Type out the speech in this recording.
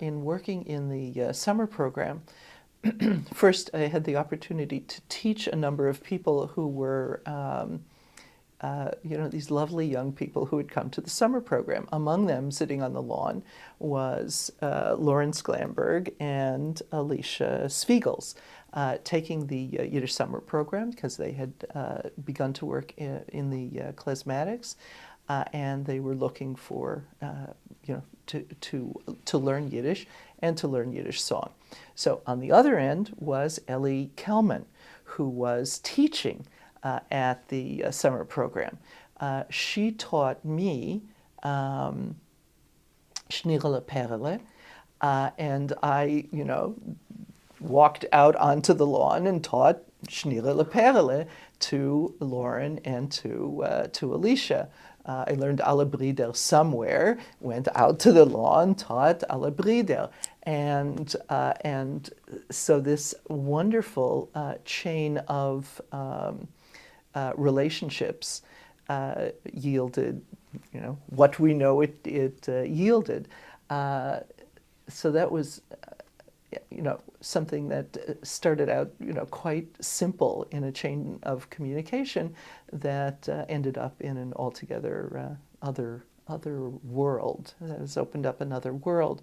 in working in the summer program, first I had the opportunity to teach a number of people who were these lovely young people who had come to the summer program. Among them, sitting on the lawn, was Lauren Sklamberg and Alicia Spiegels, taking the Yiddish summer program because they had begun to work in the Klezmatics, and they were looking for, to learn Yiddish and to learn Yiddish song. So on the other end was Ellie Kelman, who was teaching at the summer program. She taught me Schnirrele Perle, and I, walked out onto the lawn and taught Schnirrele Perle to Lauren and to Alicia. I learned Alle Brider somewhere, went out to the lawn, taught Alle Brider. And so this wonderful chain of relationships yielded, what we know it yielded. So that was, something that started out, quite simple in a chain of communication that ended up in an altogether other world. That has opened up another world.